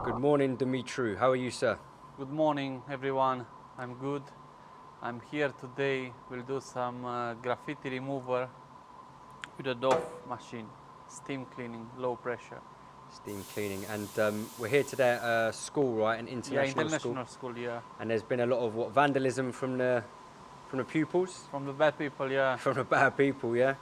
Good morning, Dimitru. How are you, sir? Good morning, everyone. I'm good. I'm here today. We'll do some graffiti remover with a Doff machine, steam cleaning, low pressure. Steam cleaning, and we're here today at a school, right? An international school, yeah. And there's been a lot of vandalism from the pupils. From the bad people, yeah. From the bad people, yeah.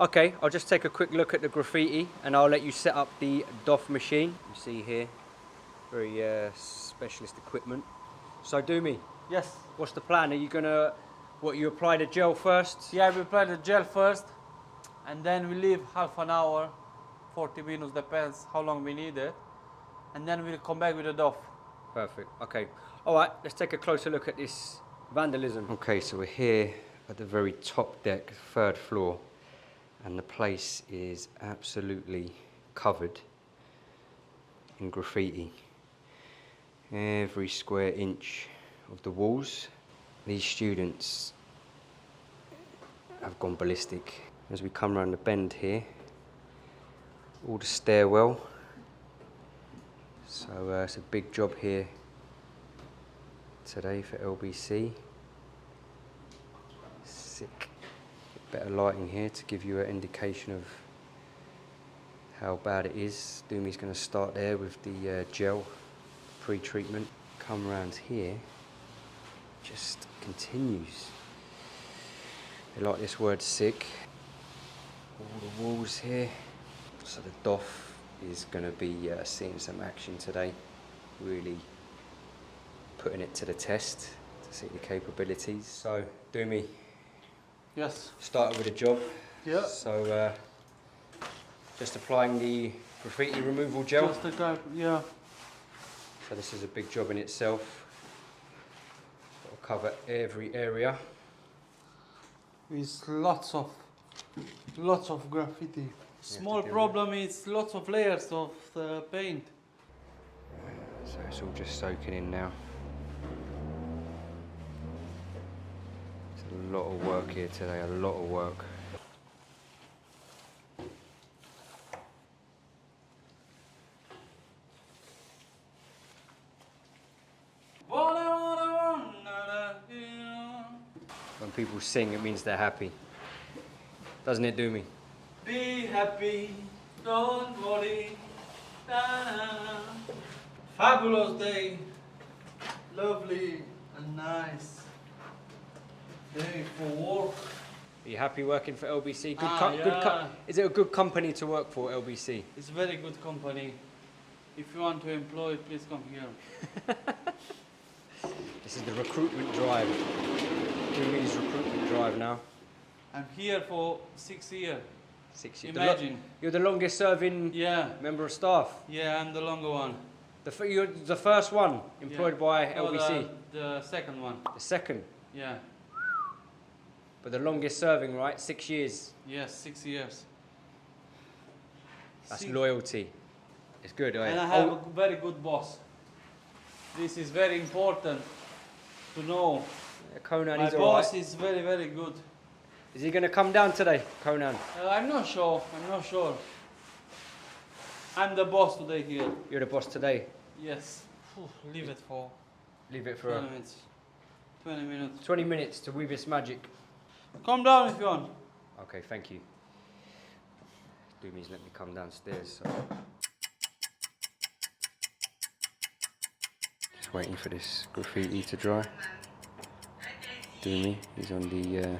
Okay, I'll just take a quick look at the graffiti, and I'll let you set up the Doff machine. You see here, very specialist equipment. So, Dumi. Yes. What's the plan? Are you gonna, you apply the gel first? Yeah, we apply the gel first, and then we leave half an hour, 40 minutes, depends how long we need it, and then we'll come back with the Doff. Perfect. Okay. All right. Let's take a closer look at this vandalism. Okay, so we're here at the very top deck, third floor, and the place is absolutely covered in graffiti. Every square inch of the walls. These students have gone ballistic. As we come around the bend here, all the stairwell. So it's a big job here today for LBC. Sick. Better lighting here to give you an indication of how bad it is. Dumi's going to start there with the gel pre-treatment. Come around here, just continues. They like this word sick. All the walls here. So the Doff is going to be seeing some action today. Really putting it to the test to see the capabilities. So, Dumi. Yes. Started with a job. Yeah. So, just applying the graffiti removal gel. Just the type, yeah. So this is a big job in itself. It'll cover every area. It's lots of graffiti. Small problem is lots of layers of paint. So it's all just soaking in now. It's a lot of work here today, a lot of work. When people sing, it means they're happy. Doesn't it, Dumi? Be happy, don't worry. Da-da. Fabulous day, lovely and nice day for work. Are you happy working for LBC? Yeah. Is it a good company to work for, LBC? It's a very good company. If you want to employ, please come here. This is the recruitment drive. Dumi's recruitment drive now. I'm here for 6 years. 6 years. Imagine. You're the longest serving member of staff. Yeah, I'm the longer one. You're the first one employed by LBC. The second one. The second. Yeah. But the longest serving, right? 6 years. Yes, 6 years. That's loyalty. It's good, right? And I have a very good boss. This is very important to know. Yeah, Conan, My boss is very, very good. Is he going to come down today, Conan? I'm not sure. I'm the boss today here. You're the boss today? Yes. Leave it for 20 minutes. 20 minutes. 20 minutes to weave its magic. Come down if you want. Okay, thank you. Dumi's let me come downstairs. So. Just waiting for this graffiti to dry. Dumi, he's on the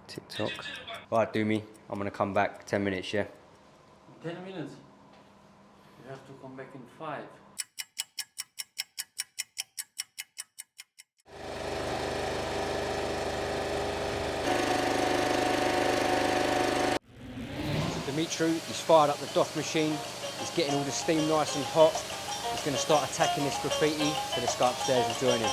TikTok. Alright, Dumi, I'm gonna come back 10 minutes, yeah? 10 minutes? You have to come back in 5. Dimitru, he's fired up the Doff machine. He's getting all the steam nice and hot. He's going to start attacking this graffiti. So let's go upstairs and join him.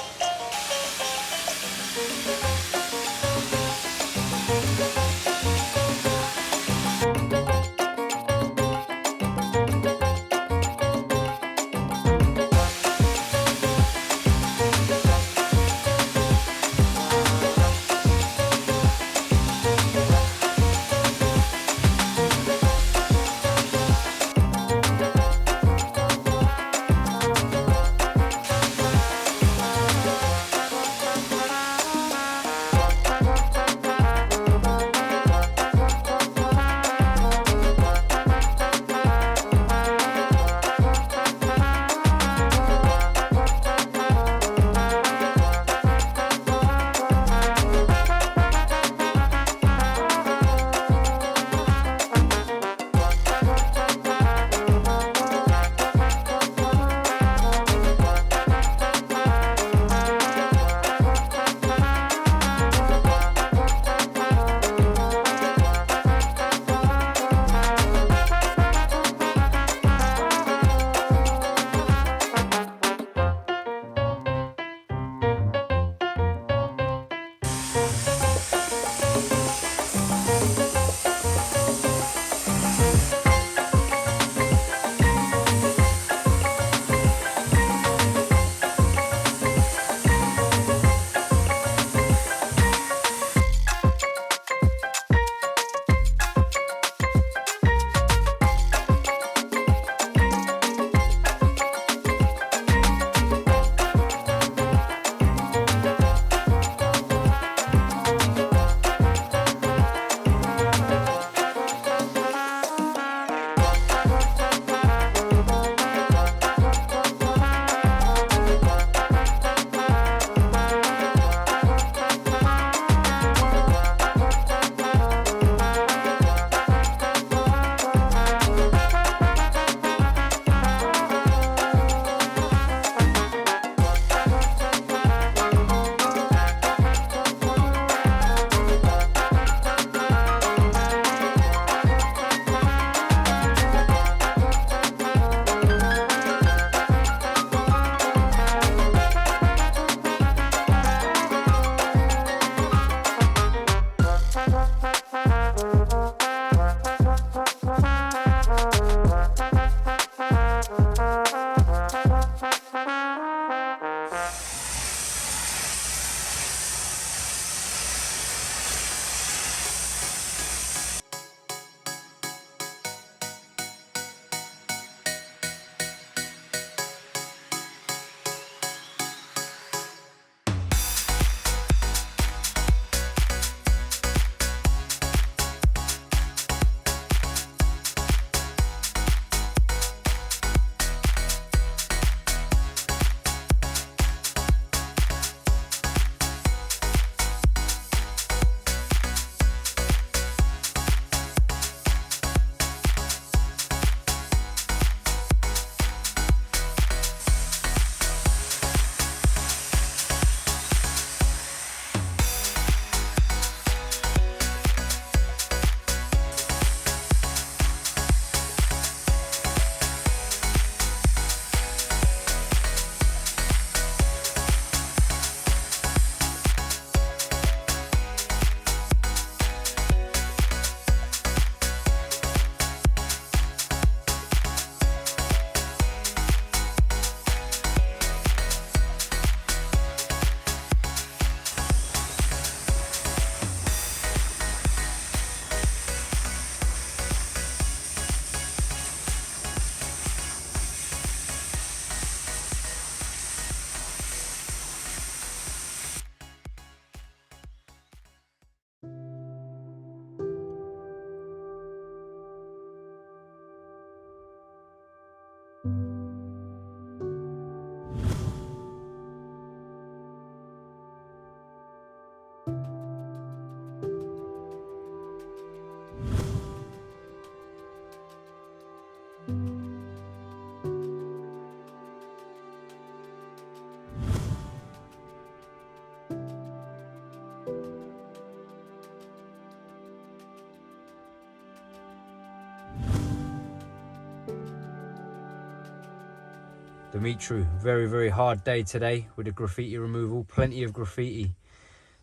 Dimitri, very hard day today with the graffiti removal, plenty of graffiti.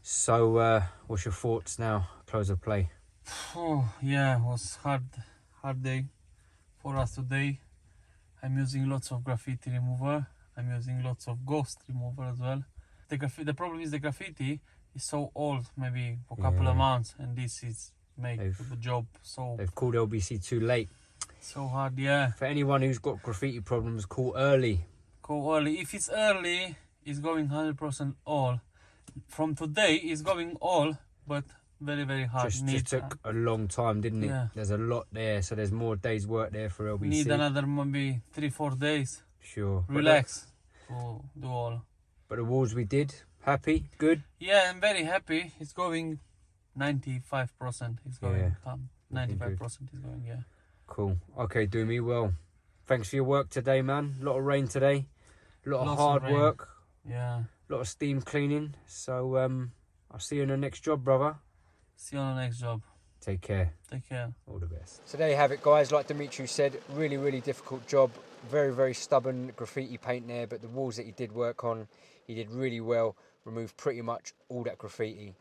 So what's your thoughts now, close of play? Oh yeah, it was hard day for us today. I'm using lots of graffiti remover. I'm using lots of ghost remover as well. The problem is the graffiti is so old, maybe for a couple of months, and this is make the job so. They've called LBC too late. So hard, yeah. For anyone who's got graffiti problems, call early. Call early. If it's early, it's going 100% all. From today, it's going all, but very hard. Just took a long time, didn't it? Yeah. There's a lot there, so there's more days work there for LBC. Need another maybe 3-4 days. Sure. Relax to do all. But the walls we did, happy, good? Yeah, I'm very happy. It's going 95%. It's going. Yeah. 95% is going, yeah. Cool. Okay, Doomy, well, thanks for your work today, man. A lot of rain today. A lot of hard work. Yeah. A lot of steam cleaning. So I'll see you in the next job, brother. See you on the next job. Take care. Take care. All the best. So there you have it, guys. Like Dimitri said, really difficult job. Very stubborn graffiti paint there, but the walls that he did work on, he did really well. Removed pretty much all that graffiti.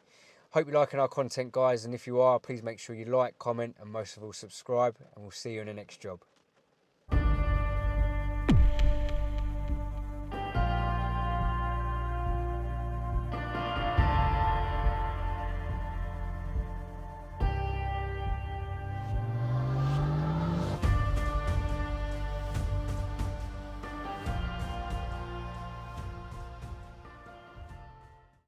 Hope you're liking our content, guys, and if you are, please make sure you like, comment, and most of all subscribe, and we'll see you in the next job.